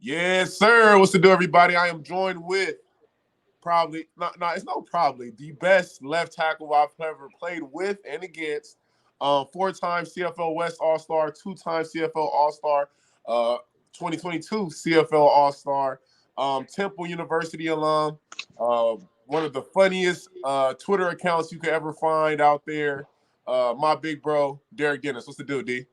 Yes, sir. What's to do, everybody? I am joined with the best left tackle I've ever played with and against. Four-time CFL West All-Star, two-time CFL All-Star, uh, 2022 CFL All-Star, Temple University alum, one of the funniest Twitter accounts you could ever find out there. My big bro, Derek Dennis. What's the deal, D?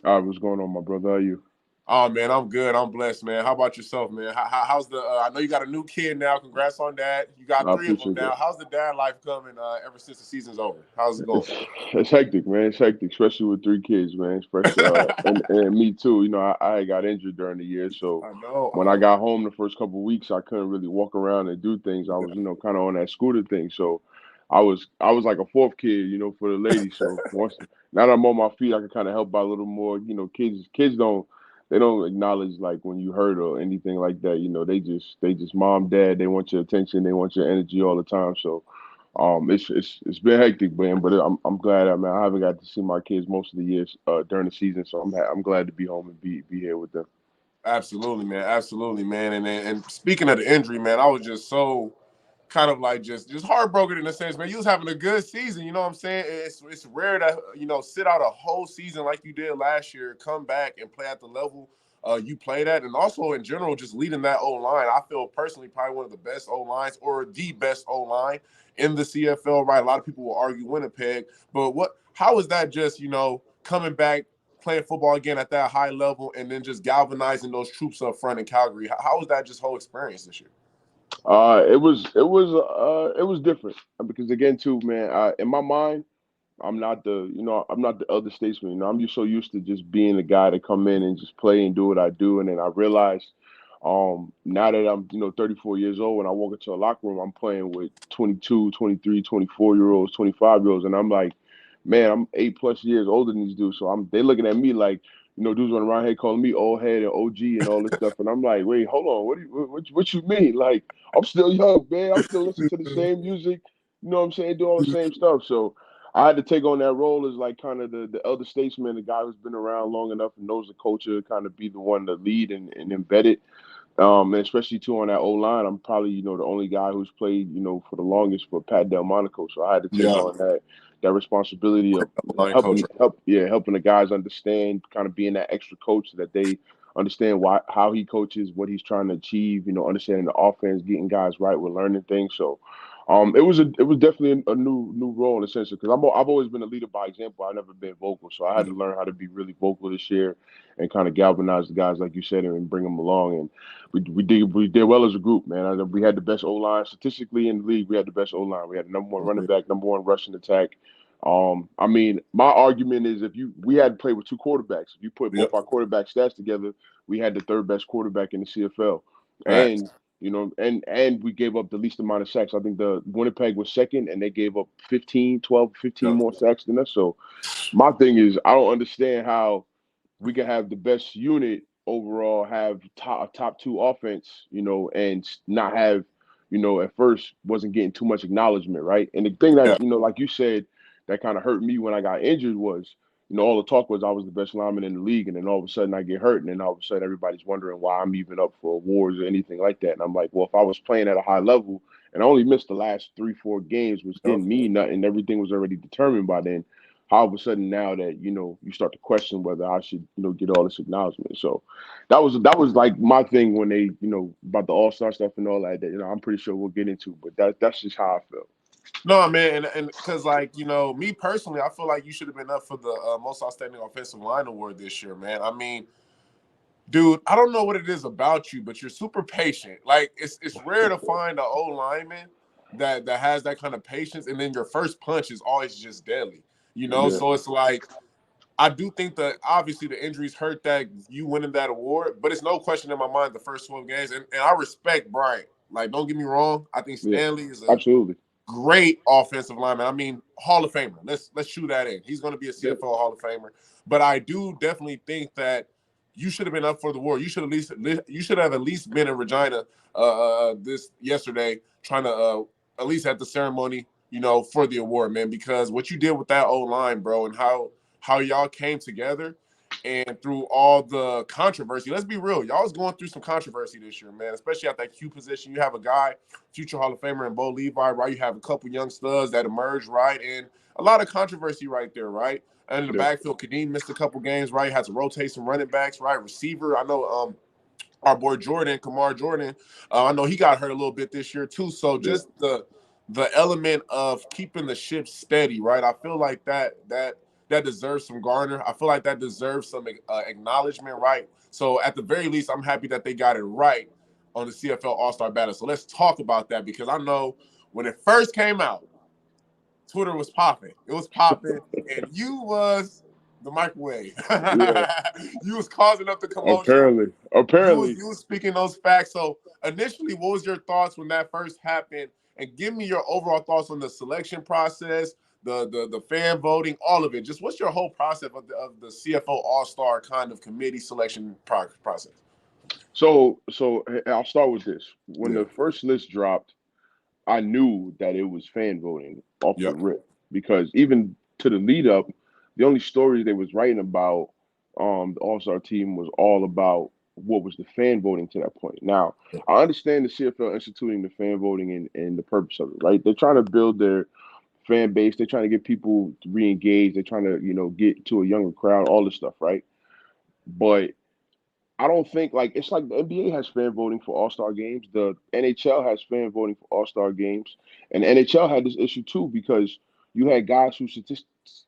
All right, what's going on, my brother? How are you? Oh man, I'm good. I'm blessed, man. How about yourself, man? How's the? I know you got a new kid now. Congrats on that. You got I three of them appreciate that. now. How's the dad life coming? Ever since the season's over, how's it going? It's it's hectic, man. It's hectic, especially with three kids, man. Especially and me too. I got injured during the year, so I know. when I got home the first couple of weeks, I couldn't really walk around and do things. I was, kind of on that scooter thing, so I was like a fourth kid, for the ladies. So once now that I'm on my feet, I can kind of help out a little more. Kids don't acknowledge like when you hurt or anything like that. They just mom, dad. They want your attention. They want your energy all the time. So it's been hectic, man. But I'm glad. I haven't got to see my kids most of the years during the season. So I'm glad to be home and be here with them. Absolutely, man. Absolutely, man. And speaking of the injury, man, I was just so kind of like just heartbroken in a sense, man. You was having a good season, you know what I'm saying? It's rare to sit out a whole season like you did last year, come back and play at the level you played at, and also in general just leading that O line. I feel personally probably one of the best O lines or the best O line in the CFL. Right? A lot of people will argue Winnipeg, but How is that just coming back? Playing football again at that high level, and then just galvanizing those troops up front in Calgary. How was that just whole experience this year? It was different because again, too, man. In my mind, I'm not the elder statesman. I'm just so used to just being the guy to come in and just play and do what I do, and then I realized, now that I'm 34 years old, when I walk into a locker room, I'm playing with 22, 23, 24-year olds, 25-year olds, and I'm like, man, I'm 8+ years older than these dudes, so they looking at me like, dudes running around here calling me old head and OG and all this stuff, and I'm like, wait, hold on, what you mean? Like, I'm still young, man. I'm still listening to the same music. You know what I'm saying? Do all the same stuff. So I had to take on that role as like kind of the elder statesman, the guy who's been around long enough and knows the culture, kind of be the one to lead and embed it. And especially too on that O line, I'm probably the only guy who's played for the longest for Pat Delmonico. So I had to take Yeah, on that responsibility of line helping coach. helping the guys understand, kind of being that extra coach so that they understand how he coaches, what he's trying to achieve. Understanding the offense, getting guys right with learning things. So it was definitely a new role in a sense because I've always been a leader by example. I've never been vocal, so I had to learn how to be really vocal this year and kind of galvanize the guys like you said and bring them along. And we did well as a group, man. We had the best O line statistically in the league. We had the best O line. We had the number one running back, number one rushing attack. I mean, my argument is we had to play with two quarterbacks. If you put both Yep. our quarterback stats together, we had the third best quarterback in the CFL. Facts. And and we gave up the least amount of sacks. I think the Winnipeg was second, and they gave up 15 Yep. more sacks than us. So my thing is, I don't understand how we can have the best unit overall, have top two offense, and not have, at first wasn't getting too much acknowledgement, right? And the thing Yeah. that, like you said, that kind of hurt me when I got injured was, all the talk was I was the best lineman in the league, and then all of a sudden I get hurt, and then all of a sudden everybody's wondering why I'm even up for awards or anything like that. And I'm like, well, if I was playing at a high level and I only missed the last 3-4 games, which Yep. didn't mean nothing, everything was already determined by then, how all of a sudden now that you start to question whether I should get all this acknowledgement. So that was like my thing when they about the All-Star stuff and all that. That I'm pretty sure we'll get into, but that's just how I felt. No, man, and because like me personally, I feel like you should have been up for the most outstanding offensive line award this year, man. I mean, dude, I don't know what it is about you, but you're super patient. Like it's rare to find an O lineman that has that kind of patience, and then your first punch is always just deadly. Yeah, So it's like I do think that obviously the injuries hurt that you winning that award, but it's no question in my mind the first 12 games, and I respect Bryant. Like, don't get me wrong, I think yeah, Stanley is a absolutely. great offensive lineman. I mean, Hall of Famer. Let's shoot that in. He's going to be a Yeah, CFL Hall of Famer. But I do definitely think that you should have been up for the award. You should have at least been in Regina this yesterday, trying to at least at the ceremony, for the award, man. Because what you did with that O line, bro, and how y'all came together, and through all the controversy. Let's be real. Y'all was going through some controversy this year, man, especially at that Q position. You have a guy, future Hall of Famer in Bo Levi, right? You have a couple young studs that emerged, right? And a lot of controversy right there, right? And in the backfield, Kadeem missed a couple games, right? Had to rotate some running backs, right? Receiver, I know our boy Jordan, Kamar Jordan, I know he got hurt a little bit this year too. So just the element of keeping the ship steady, right? I feel like that deserves some garner. I feel like that deserves some acknowledgement, right? So at the very least, I'm happy that they got it right on the CFL All-Star battle. So let's talk about that, because I know when it first came out, Twitter was popping. It was popping, and you was the microwave. Yeah. You was causing up the commotion. Apparently. You was speaking those facts. So initially, what was your thoughts when that first happened? And give me your overall thoughts on the selection process, the fan voting, all of it. Just what's your whole process of the CFO All-Star kind of committee selection process? So I'll start with this. When Yeah. the first list dropped, I knew that it was fan voting off the Yep. rip, because even to the lead up, the only stories they was writing about the All-Star team was all about what was the fan voting to that point. Now, I understand the CFL instituting the fan voting and the purpose of it, right? They're trying to build their fan base. They're trying to get people re-engaged. They're trying to, get to a younger crowd, all this stuff, right? But I don't think, like, it's like the NBA has fan voting for All-Star games. The NHL has fan voting for All-Star games, and the NHL had this issue too, because you had guys who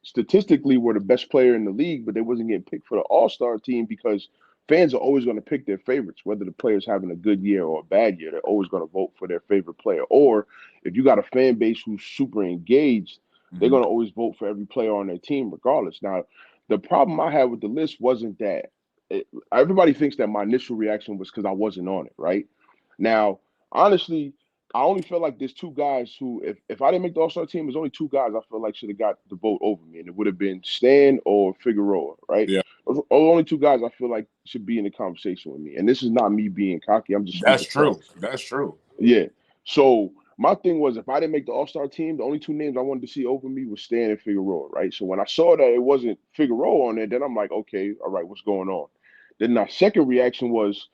statistically were the best player in the league, but they wasn't getting picked for the All-Star team because fans are always going to pick their favorites, whether the player's having a good year or a bad year. They're always going to vote for their favorite player. Or if you got a fan base who's super engaged, they're going to always vote for every player on their team, regardless. Now, the problem I had with the list wasn't that everybody thinks that my initial reaction was because I wasn't on it, right? Now, honestly, I only feel like there's two guys who, if I didn't make the All-Star team, there's only two guys I feel like should have got the vote over me, and it would have been Stan or Figueroa, right? Yeah. Those are the only two guys I feel like should be in the conversation with me. And this is not me being cocky. I'm just That's speaking true. facts. That's true. Yeah. So my thing was, if I didn't make the All-Star team, the only two names I wanted to see over me was Stan and Figueroa, right? So when I saw that it wasn't Figueroa on there, then I'm like, okay, all right, what's going on? Then my second reaction was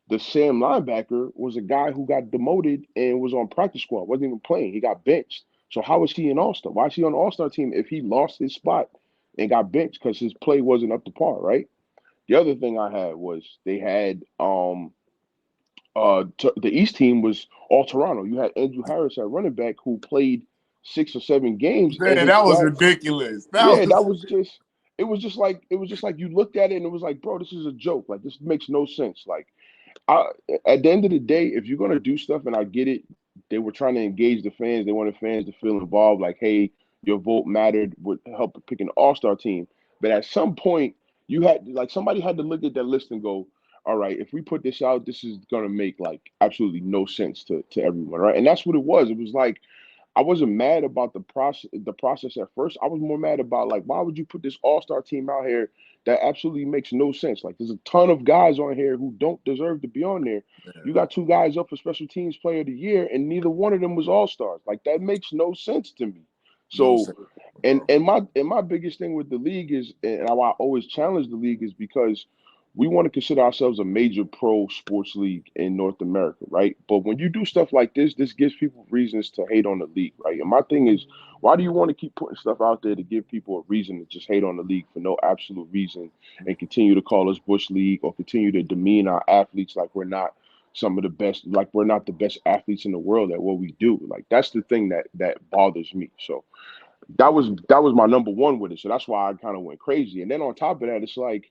the Sam linebacker was a guy who got demoted and was on practice squad, wasn't even playing. He got benched. So how is he an All-Star? Why is he on the All-Star team if he lost his spot and got benched because his play wasn't up to par, right? The other thing I had was they had the East team was all Toronto. You had Andrew Harris at running back who played 6 or 7 games, and Man, his that was stats. ridiculous. Yeah, that was just. It was just like you looked at it and it was like, bro, this is a joke. Like, this makes no sense. Like, I, at the end of the day, if you're gonna do stuff, and I get it, they were trying to engage the fans. They wanted fans to feel involved. Like, hey, your vote mattered. Would help pick an All-Star team. But at some point, you had like somebody had to look at that list and go, all right, if we put this out, this is gonna make like absolutely no sense to everyone, right? And that's what it was. It was like I wasn't mad about the process at first. I was more mad about like, why would you put this All-Star team out here that absolutely makes no sense? Like, there's a ton of guys on here who don't deserve to be on there. You got two guys up for special teams player of the year, and neither one of them was All-Stars. Like, that makes no sense to me. No So, sense, and bro. and my biggest thing with the league is, and how I always challenge the league is because we want to consider ourselves a major pro sports league in North America, right? But when you do stuff like this gives people reasons to hate on the league, right? And my thing is, why do you want to keep putting stuff out there to give people a reason to just hate on the league for no absolute reason and continue to call us Bush League or continue to demean our athletes like we're not some of the best, like we're not the best athletes in the world at what we do? Like, that's the thing that bothers me. So that was my number one with it. So that's why I kind of went crazy. And then on top of that, it's like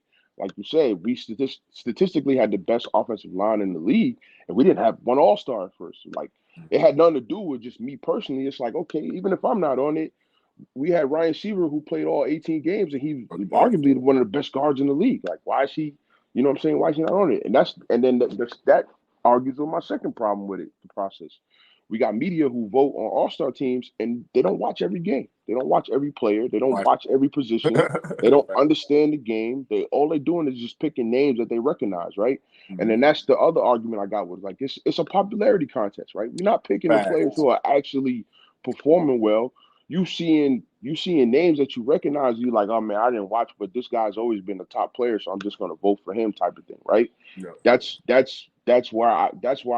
you said, we statistically had the best offensive line in the league, and we didn't have one All-Star at first. Like, it had nothing to do with just me personally. It's like, okay, even if I'm not on it, we had Ryan Seaver who played all 18 games, and he's Yeah. arguably one of the best guards in the league. Like, why is he? You know what I'm saying? Why is he not on it? And then that argues with my second problem with it, the process. We got media who vote on All-Star teams, and they don't watch every game. They don't watch every player. They don't Right. watch every position. They don't understand the game. All they're doing is just picking names that they recognize, right? And then that's the other argument I got was like, it's a popularity contest, right? We're not picking the players Facts. who are actually performing well. You seeing you seeing names that you recognize, you like, oh man, I didn't watch, but this guy's always been a top player, so I'm just gonna vote for him, type of thing, right? Yeah. That's why I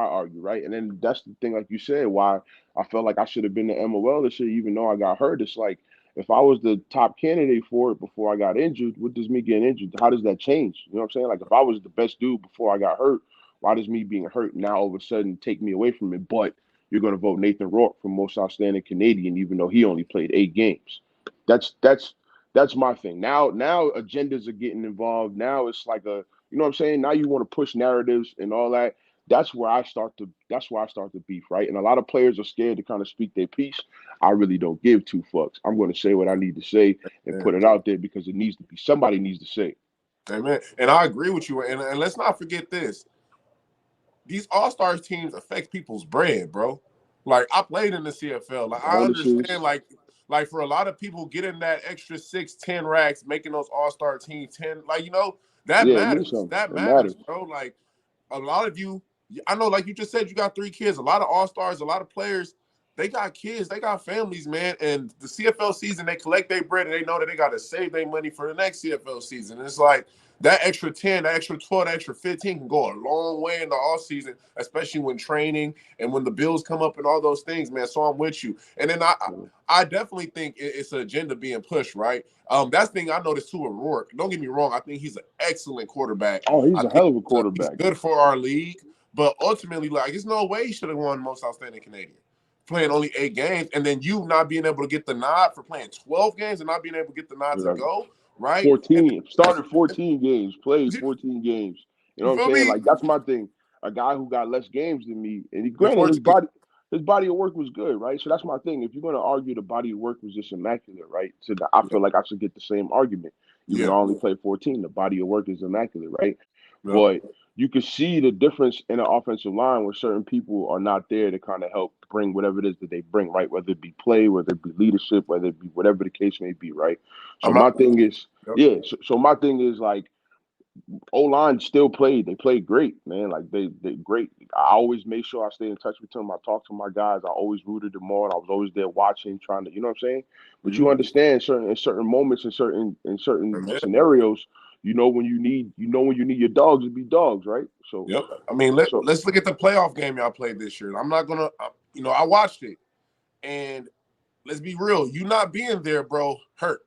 argue, right? And then that's the thing, like you said, why I felt like I should have been the MOL this year, even though I got hurt. It's like if I was the top candidate for it before I got injured, what does me getting injured? How does that change? You know what I'm saying? Like if I was the best dude before I got hurt, why does me being hurt now all of a sudden take me away from it? But you're gonna vote Nathan Rourke for most outstanding Canadian, even though he only played 8 games. That's that's that's my thing. Now agendas are getting involved. Now it's like a, you know what I'm saying? Now you want to push narratives and all that. That's where I start the beef, right? And a lot of players are scared to kind of speak their piece. I really don't give two fucks. I'm going to say what I need to say and Yeah. put it out there because it needs to be, somebody needs to say it. Amen. And I agree with you. And let's not forget this. These All-Stars teams affect people's bread, bro. Like I played in the CFL. Like I understand, Bonuses. like for a lot of people getting that extra 6, 10 racks, making those All-Star teams 10, like that Yeah, it means matters. something. That It matters, matters. bro. Like a lot of you, I know, like you just said, you got 3 kids. A lot of All-Stars, a lot of players, they got kids, they got families, man. And the CFL season, they collect their bread and they know that they got to save their money for the next CFL season. And it's like that extra 10, that extra 12, that extra 15 can go a long way in the off season, especially when training and when the bills come up and all those things, man. So I'm with you. And then I definitely think it's an agenda being pushed, right? That's the thing I noticed too with Rourke. Don't get me wrong, I think he's an excellent quarterback. Oh, he's I a think hell of a he's quarterback. good for our league, but ultimately, like, there's no way he should have won most outstanding Canadian playing only 8 games, and then you not being able to get the nod for playing 12 games and not being able to get the nod to Like go, right? And 14, started 14 games, played you 14 games. You know what I'm feel saying? me? Like that's my thing. A guy who got less games than me, and he, The granted 14. his body of work was good, right? So that's my thing. If you're gonna argue the body of work was just immaculate, right? So I Yeah, feel like I should get the same argument, even yeah, though I only played 14. The body of work is immaculate, right? yeah. But you can see the difference in the offensive line where certain people are not there to kind of help bring whatever it is that they bring, right? Whether it be play, whether it be leadership, whether it be whatever the case may be, right? So I'm not. my thing is, Yep. yeah. So my thing is like O line still played. They played great, man. Like they great. I always made sure I stayed in touch with them. I talked to my guys. I always rooted them on. I was always there watching, trying to, you know what I'm saying. But you Mm-hmm. understand certain moments in certain Yeah. scenarios. You know when you need your dogs to be dogs, right? So Yep. I mean, so let's look at the playoff game y'all played this year. I'm not gonna, I watched it, and let's be real. You not being there, bro, hurt.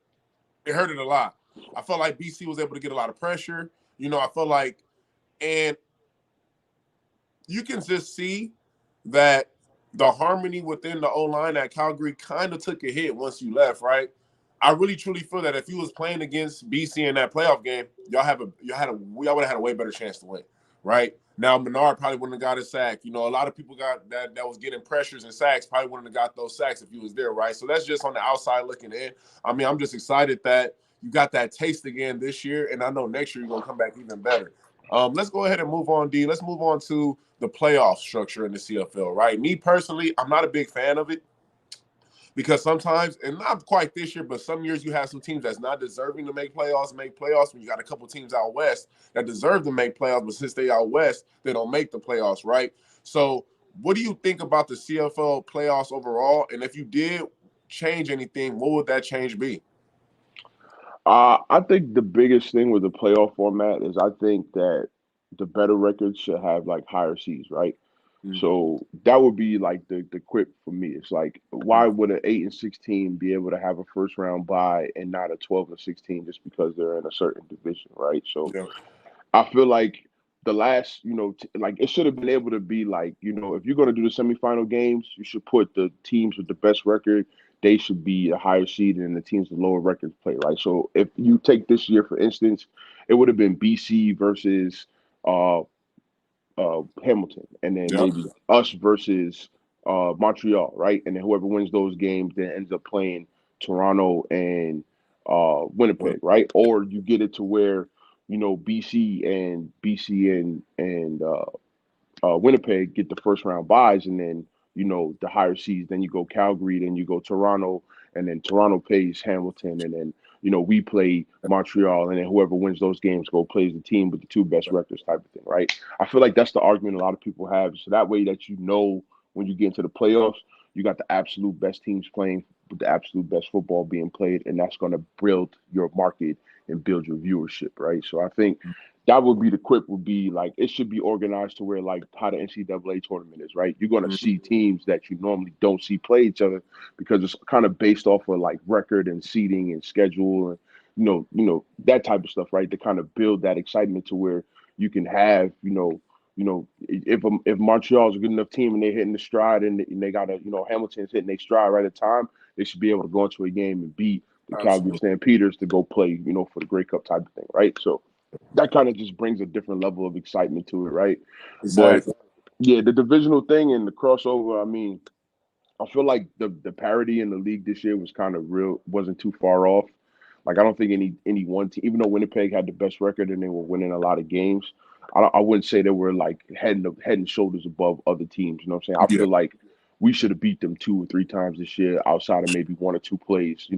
It hurted a lot. I felt like BC was able to get a lot of pressure. I felt like, and you can just see that the harmony within the O line at Calgary kind of took a hit once you left, right? I really truly feel that if you was playing against BC in that playoff game, y'all would have had a way better chance to win, right? Now Menard probably wouldn't have got a sack. A lot of people got that was getting pressures and sacks probably wouldn't have got those sacks if he was there, right? So that's just on the outside looking in. I mean, I'm just excited that you got that taste again this year, and I know next year you're gonna come back even better. Let's go ahead and move on, D. Let's move on to the playoff structure in the CFL, right? Me personally, I'm not a big fan of it because sometimes, and not quite this year, but some years you have some teams that's not deserving to make playoffs when you got a couple teams out west that deserve to make playoffs, but since they out west, they don't make the playoffs, right? So what do you think about the CFL playoffs overall? And if you did change anything, what would that change be? I think the biggest thing with the playoff format is I think that the better records should have like higher seeds, right? Mm-hmm. So that would be like the quip for me. It's like why would an 8 and 16 be able to have a first round bye and not a 12 and 16 just because they're in a certain division, right? So Yeah. I feel like the last, like it should have been able to be like, if you're going to do the semifinal games, you should put the teams with the best record. They should be a higher seed and the teams with lower records play, right? So if you take this year, for instance, it would have been BC versus uh, Hamilton, and then Yeah. maybe us versus Montreal, right? And then whoever wins those games then ends up playing Toronto and Winnipeg, right? Or you get it to where BC and Winnipeg get the first round buys, and then the higher seeds. Then you go Calgary, then you go Toronto, and then Toronto plays Hamilton, and then we play Montreal, and then whoever wins those games go plays the team with the two best records, type of thing, right? I feel like that's the argument a lot of people have. So that way that when you get into the playoffs, you got the absolute best teams playing with the absolute best football being played, and that's going to build your market and build your viewership, right? So I think that would be the quip would be like it should be organized to where like how the NCAA tournament is, right? You're going to see teams that you normally don't see play each other because it's kind of based off of like record and seeding and schedule and that type of stuff, right? To kind of build that excitement to where you can have if Montreal's a good enough team and they're hitting the stride and they got Hamilton's hitting their stride right at time, they should be able to go into a game and beat the Calgary Absolutely. Stampeders to go play, for the Grey Cup type of thing, right? So that kind of just brings a different level of excitement to it, right? But Exactly. yeah, the divisional thing and the crossover, I mean, I feel like the parity in the league this year was kind of real, wasn't too far off. Like I don't think any one team, even though Winnipeg had the best record and they were winning a lot of games, I wouldn't say they were like head and shoulders above other teams. You know what I'm saying? I Yeah. feel like we should have beat them 2 or 3 times this year, outside of maybe 1 or 2 plays.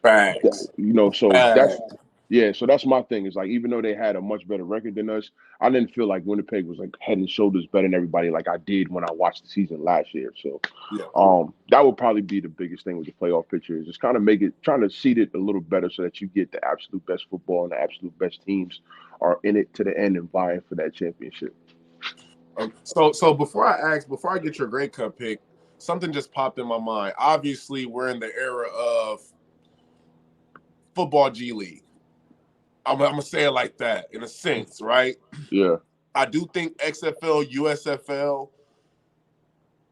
Facts. So Facts. so that's my thing. Is like even though they had a much better record than us, I didn't feel like Winnipeg was like head and shoulders better than everybody like I did when I watched the season last year. So Yeah. that would probably be the biggest thing with the playoff picture is just kind of trying to seed it a little better so that you get the absolute best football and the absolute best teams are in it to the end and vying for that championship. So before I get your Grey Cup pick, something just popped in my mind. Obviously, we're in the era of football G League. I'm gonna say it like that in a sense, right? Yeah. I do think XFL, USFL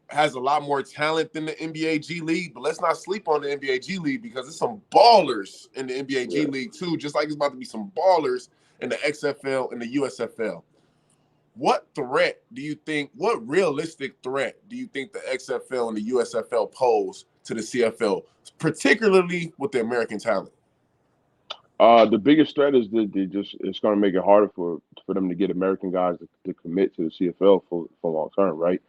has a lot more talent than the NBA G League, but let's not sleep on the NBA G League because there's some ballers in the NBA G Yeah. League too, just like it's about to be some ballers in the XFL and the USFL. What realistic threat do you think the XFL and the USFL pose to the CFL, particularly with the American talent? The biggest threat is that it's going to make it harder for them to get American guys to commit to the CFL for long term, right?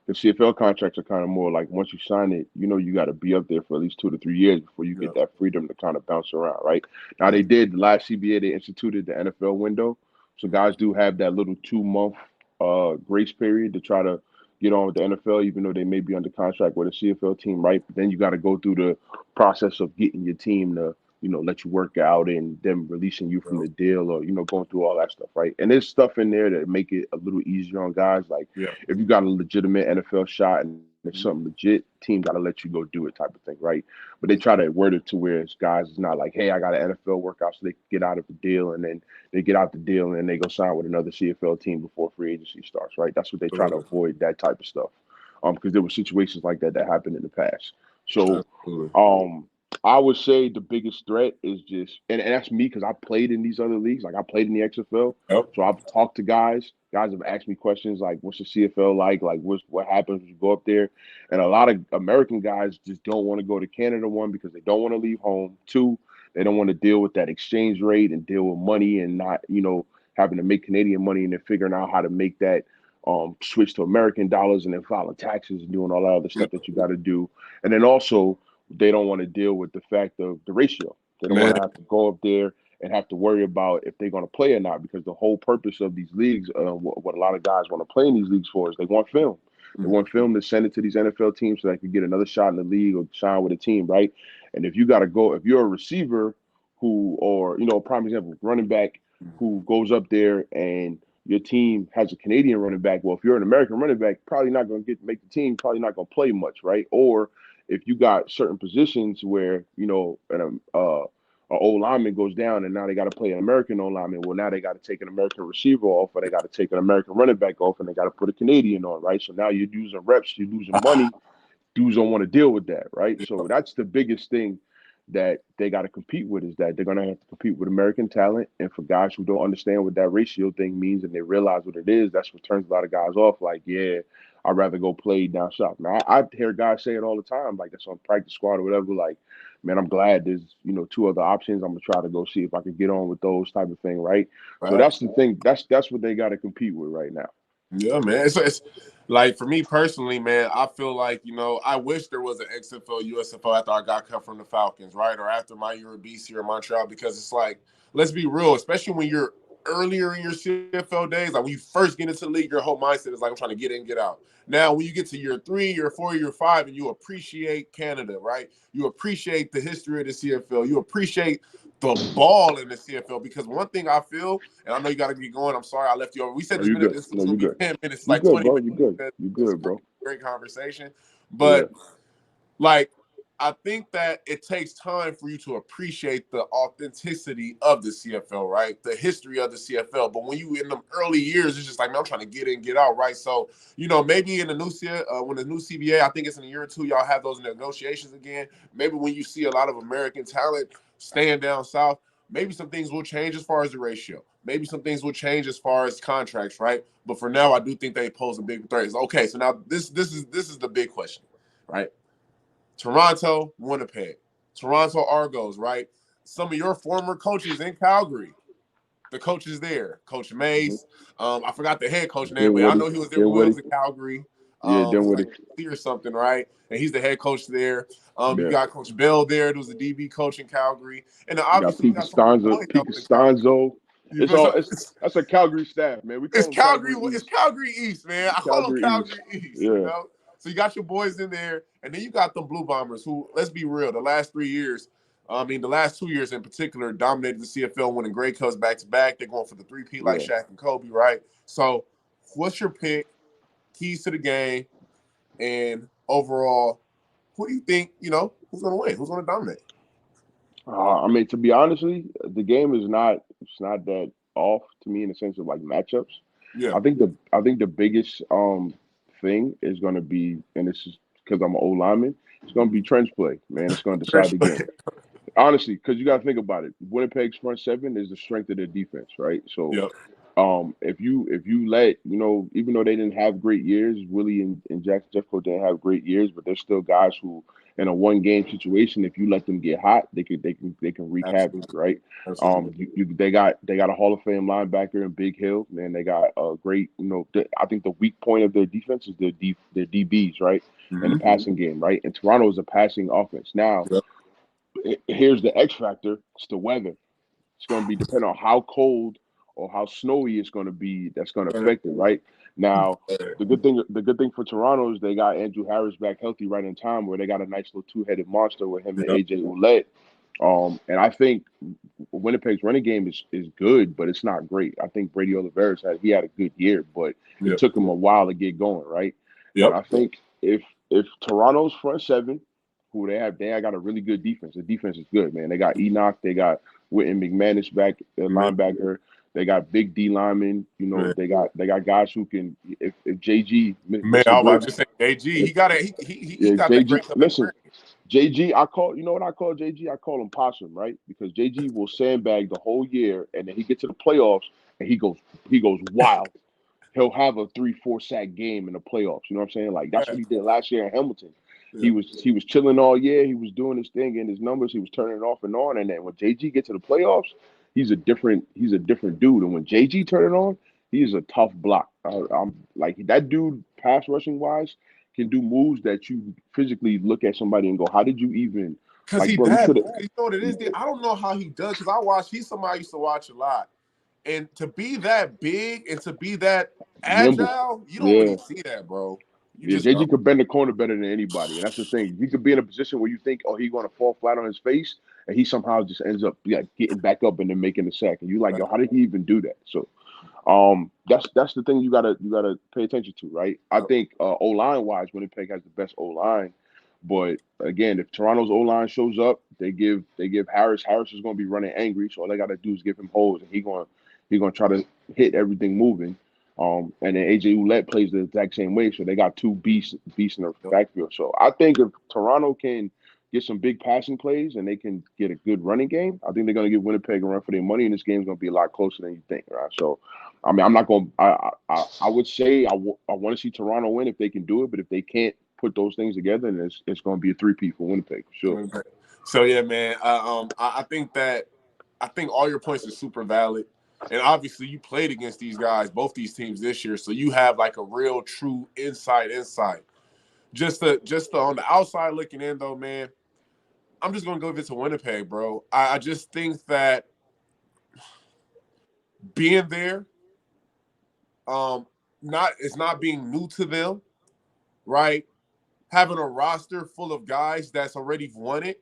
The CFL contracts are kind of more like once you sign it, you got to be up there for at least 2 to 3 years before you Yeah. get that freedom to kind of bounce around, right? Now they did the last CBA, they instituted the NFL window, so guys do have that little 2 month grace period to try to get on with the NFL, even though they may be under contract with a CFL team, right? But then you got to go through the process of getting your team to let you work out and them releasing you from the deal or, going through all that stuff, right? And there's stuff in there that make it a little easier on guys. Like Yeah. if you got a legitimate NFL shot and it's something legit, team got to let you go do it type of thing, right? But they try to word it to where it's guys, it's not like, hey, I got an NFL workout so they can get out of the deal and then they get out the deal and then they go sign with another CFL team before free agency starts, right? That's what they try to avoid, that type of stuff. Because there were situations like that happened in the past. So, Absolutely. I would say the biggest threat is just, and that's me because I played in these other leagues. Like I played in the XFL, Yep. so I've talked to guys. Guys have asked me questions like, "What's the CFL like? Like, what happens when you go up there?" And a lot of American guys just don't want to go to Canada. One, because they don't want to leave home. Two, they don't want to deal with that exchange rate and deal with money and not, having to make Canadian money and then figuring out how to make that switch to American dollars and then filing taxes and doing all that other stuff that you got to do. And then also they don't want to deal with the fact of the ratio. They don't Man. want to have to go up there and have to worry about if they're going to play or not, because the whole purpose of these leagues, what a lot of guys want to play in these leagues for, is they want film. They want film to send it to these NFL teams so they can get another shot in the league or shine with a team, right? And if you got to go, if you're a receiver or prime example, running back who goes up there and your team has a Canadian running back, well, if you're an American running back, probably not going to make the team, probably not going to play much, right? Or if you got certain positions where an old lineman goes down and now they got to play an American old lineman, well, now they got to take an American receiver off or they got to take an American running back off and they got to put a Canadian on, right? So now you're losing reps, you're losing money. Dudes don't want to deal with that, right? So that's the biggest thing that they got to compete with, is that they're going to have to compete with American talent. And for guys who don't understand what that ratio thing means and they realize what it is, that's what turns a lot of guys off. Like, yeah, I'd rather go play down south. Now, I hear guys say it all the time, like that's on practice squad or whatever. Like, man, I'm glad there's 2 other options. I'm gonna try to go see if I can get on with those type of thing, right? So that's the thing. That's what they got to compete with right now. Yeah, man. It's like for me personally, man, I feel like, I wish there was an XFL, USFL after I got cut from the Falcons, right? Or after my year at BC or Montreal, because it's like, let's be real, especially when you're earlier in your CFL days, like when you first get into the league, your whole mindset is like, I'm trying to get in, get out. Now, when you get to year 3, year 4, year 5, and you appreciate Canada, right? You appreciate the history of the CFL. You appreciate the ball in the CFL, because one thing I feel, and I know you got to get going. I'm sorry I left you over. We said No, you good. this No, was going you to be good. 10 minutes. It's You like good, 20 bro. minutes. You good. You It's good, bro. great conversation. Yeah. But like, I think that it takes time for you to appreciate the authenticity of the CFL, right? The history of the CFL. But when you in them early years, it's just like, man, I'm trying to get in, get out, right? So, maybe in the new when the new CBA, I think it's in a year or two, y'all have those negotiations again. Maybe when you see a lot of American talent staying down south, maybe some things will change as far as the ratio. Maybe some things will change as far as contracts, right? But for now, I do think they pose a big threat. Okay, so now this is the big question, right? Toronto, Winnipeg, Toronto Argos, right? Some of your former coaches in Calgary, the coaches there, Coach Mm-hmm. Mace. I forgot the head coach name, but I Dinwiddie. know he was there when we Dinwiddie. was in Calgary. Yeah, He's Dinwiddie. like or something, right? And he's the head coach there. You Yeah. got Coach Bell there, who was the DB coach in Calgary, and then You got obviously you Pete got some of your Costanzo. boys Pete out in Calgary. Costanzo. You feel so? That's a Calgary staff, man. We call It's them Calgary. Calgary It's East. Calgary East, man. I call them Calgary East. Calgary East. Yeah. So you got your boys in there, and then you got them Blue Bombers, who, let's be real, the last 3 years, the last 2 years in particular, dominated the CFL, winning Grey Cups back to back. They're going for the three-peat like Yeah. Shaq and Kobe, right? So, what's your pick? Keys to the game, and overall, who do you think? Who's going to win? Who's going to dominate? I mean, to be honestly, the game is not it's not that off to me in the sense of like matchups. Yeah. I think the biggest thing is going to be, and this is because I'm an old lineman, it's going to be trench play, man. It's going to decide the game. Honestly, because you got to think about it. Winnipeg's front seven is the strength of their defense, right? So, Yep. if you let even though they didn't have great years, Willie and Jeffco didn't have great years, but they're still guys who, in a one game situation, if you let them get hot, they can wreak havoc, Absolutely. right? Absolutely. They got a Hall of Fame linebacker in Big Hill, and they got a great, I think the weak point of their defense is their DBs, right? And the Mm-hmm. passing game, right? And Toronto is a passing offense. Now, Yep. here's the X factor: it's the weather. It's going to be depending on how cold or how snowy it's going to be. That's going to affect it, right? Now, the good thing for Toronto is they got Andrew Harris back healthy right in time, where they got a nice little two-headed monster with him and Yep. AJ Ouellette. And I think Winnipeg's running game is good, but it's not great. I think Brady Oliveira's had a good year, but it Yep. took him a while to get going, right? And Yep. I think if Toronto's front seven, who they got a really good defense. The defense is good, man. They got Enoch, they got Witten McManus back, Man, linebacker. They got big D linemen. man, They got guys who can. If JG man, missed a I was about break, to just say AG. if He got it. He yeah, got that JG. great stuff Listen, experience. JG, I call. You know what I call JG? I call him Possum, right? Because JG will sandbag the whole year, and then he gets to the playoffs and he goes wild. He'll have a 3-4 sack game in the playoffs. You know what I'm saying? Like that's Yeah. what he did last year in Hamilton. Yeah. He was chilling all year. He was doing his thing in his numbers. He was turning it off and on. And then when JG gets to the playoffs, he's a different dude. And when JG turn it on, he is a tough block. I'm like that dude, pass rushing wise, can do moves that you physically look at somebody and go, "How did you even Cause like, he bro? You that could you know what it is? I don't know how he does. Cause he's somebody I used to watch a lot, and to be that big and to be that have nimble, agile, you don't yeah." really see that, bro. You Yeah, just JG don't. could bend the corner better than anybody, and that's the thing. He could be in a position where you think, "Oh, he's going to fall flat on his face," and he somehow just ends up getting back up and then making the sack. And you're like, "Yo, how did he even do that?" So, that's the thing you gotta pay attention to, right? I think O line wise, Winnipeg has the best O line, but again, if Toronto's O line shows up, they give Harris. Harris is going to be running angry, so all they got to do is give him holes, and he gonna try to hit everything moving. And then AJ Ouellette plays the exact same way, so they got two beasts in the backfield. So I think if Toronto can get some big passing plays and they can get a good running game, I think they're going to give Winnipeg a run for their money, and this game's going to be a lot closer than you think, right? So, I mean, I'm not going. I would say I want to see Toronto win if they can do it, but if they can't put those things together, then it's going to be a three-peat for Winnipeg for sure. So yeah, man. I think all your points are super valid. And obviously you played against these guys, both these teams this year. So you have like a real true insight. Just on the outside looking in though, man, I'm just gonna go give it to Winnipeg, bro. I just think that being there, it's not being new to them, right? Having a roster full of guys that's already won it.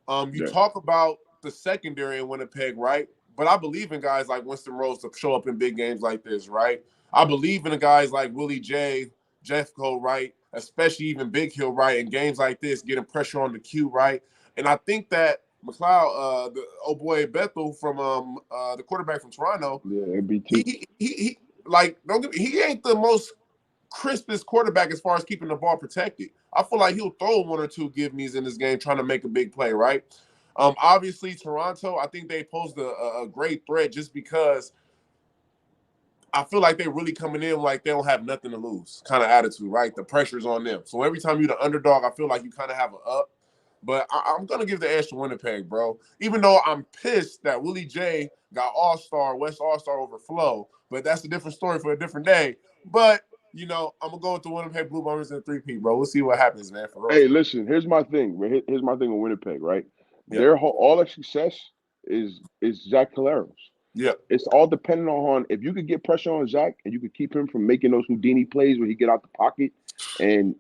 You Yeah. talk about the secondary in Winnipeg, right? But I believe in guys like Winston Rose to show up in big games like this, right? I believe in the guys like Willie J, Jeffco, right? Especially even Big Hill, right? In games like this, getting pressure on the Q, right? And I think that McLeod, the old boy Bethel from the quarterback from Toronto, Yeah, MBT. he like don't get me, he ain't the most crispest quarterback as far as keeping the ball protected. I feel like he'll throw one or two give me's in this game trying to make a big play, right? Obviously, Toronto, I think they posed a great threat just because I feel like they're really coming in like they don't have nothing to lose kind of attitude, right? The pressure's on them. So every time you're the underdog, I feel like you kind of have an up. But I'm going to give the edge to Winnipeg, bro. Even though I'm pissed that Willie J got All-Star, West All-Star over Flo. But that's a different story for a different day. But, I'm going to go with the Winnipeg Blue Bombers in 3P, bro. We'll see what happens, man. For real. Hey, listen. Here's my thing. Here's my thing with Winnipeg. Right, Yeah. all their success is Zach Caleros. Yeah. It's all dependent on if you could get pressure on Zach and you could keep him from making those Houdini plays where he get out the pocket and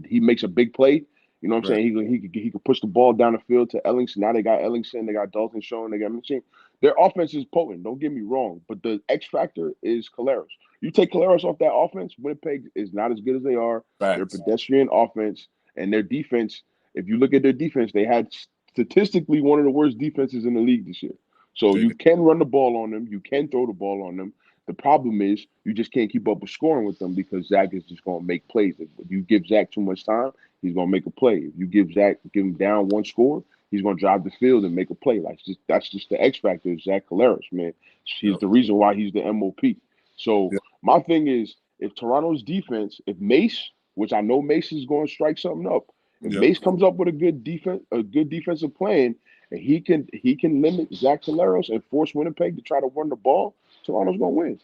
he makes a big play. You know what I'm saying? He could push the ball down the field to Ellingson. Now they got Ellingson, they got Dalton Schoen, they got Machine. Their offense is potent. Don't get me wrong, but the X factor is Caleros. You take Caleros off that offense, Winnipeg is not as good as they are. Facts. They're pedestrian offense, and their defense. If you look at their defense, they had statistically one of the worst defenses in the league this year. So you can run the ball on them. You can throw the ball on them. The problem is you just can't keep up with scoring with them because Zach is just going to make plays. If you give Zach too much time, he's going to make a play. If you give him down one score, he's going to drive the field and make a play. That's just the X factor of Zach Caleros, man. He's the reason why he's the MOP. So my thing is, if Toronto's defense, if Mace, which I know Mace is going to strike something up, if Mace comes up with a good defensive plan, and he can limit Zach Caleros and force Winnipeg to try to run the ball, Toronto's gonna win.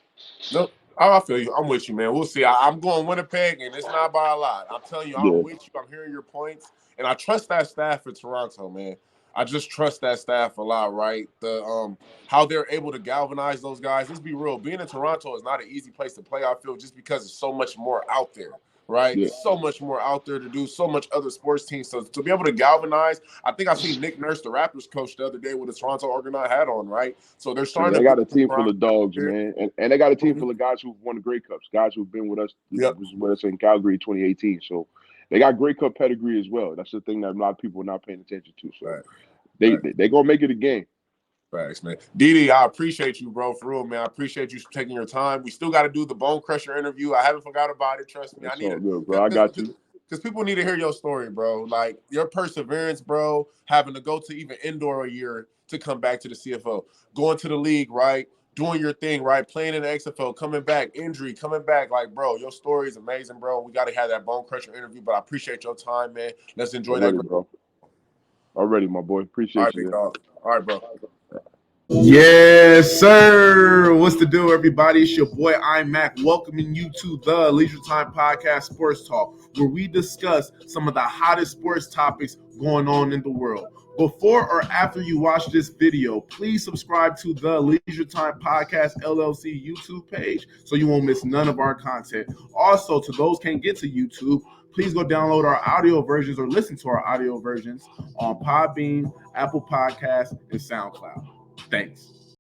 No, I feel you. I'm with you, man. We'll see. I'm going Winnipeg, and it's not by a lot. I'm telling you, I'm with you. I'm hearing your points, and I trust that staff for Toronto, man. I just trust that staff a lot, right? The how they're able to galvanize those guys. Let's be real. Being in Toronto is not an easy place to play, I feel, just because there's so much more out there. Right? Yeah. So much more out there to do, so much other sports teams. So to be able to galvanize, I think I seen Nick Nurse, the Raptors coach, the other day with a Toronto Argonaut hat on, right? So they're starting They got a team full of dogs, man. And they got a team full of guys who've won the Grey Cups, guys who've been with us, with us in Calgary 2018. So they got Grey Cup pedigree as well. That's the thing that a lot of people are not paying attention to. So they're going to make it a game. Thanks, man. Didi, I appreciate you, bro, for real, man. I appreciate you taking your time. We still got to do the BONECRUSHER interview. I haven't forgot about it. Trust me. That's all good, bro. I got you. Because people need to hear your story, bro. Like, your perseverance, bro, having to go to even indoor a year to come back to the CFL, going to the league, right, doing your thing, right, playing in the XFL, coming back, injury, coming back. Like, bro, your story is amazing, bro. We got to have that BONECRUSHER interview, but I appreciate your time, man. Let's enjoy that. Bro. Already, my boy. Appreciate you, man. All right, bro. Yes, sir. What's the deal, everybody? It's your boy, I'm Mac, welcoming you to the Leisure Time Podcast Sports Talk, where we discuss some of the hottest sports topics going on in the world. Before or after you watch this video, please subscribe to the Leisure Time Podcast LLC YouTube page so you won't miss none of our content. Also, to those can't get to YouTube, please go download our audio versions or listen to our audio versions on Podbean, Apple Podcasts, and SoundCloud. Thanks.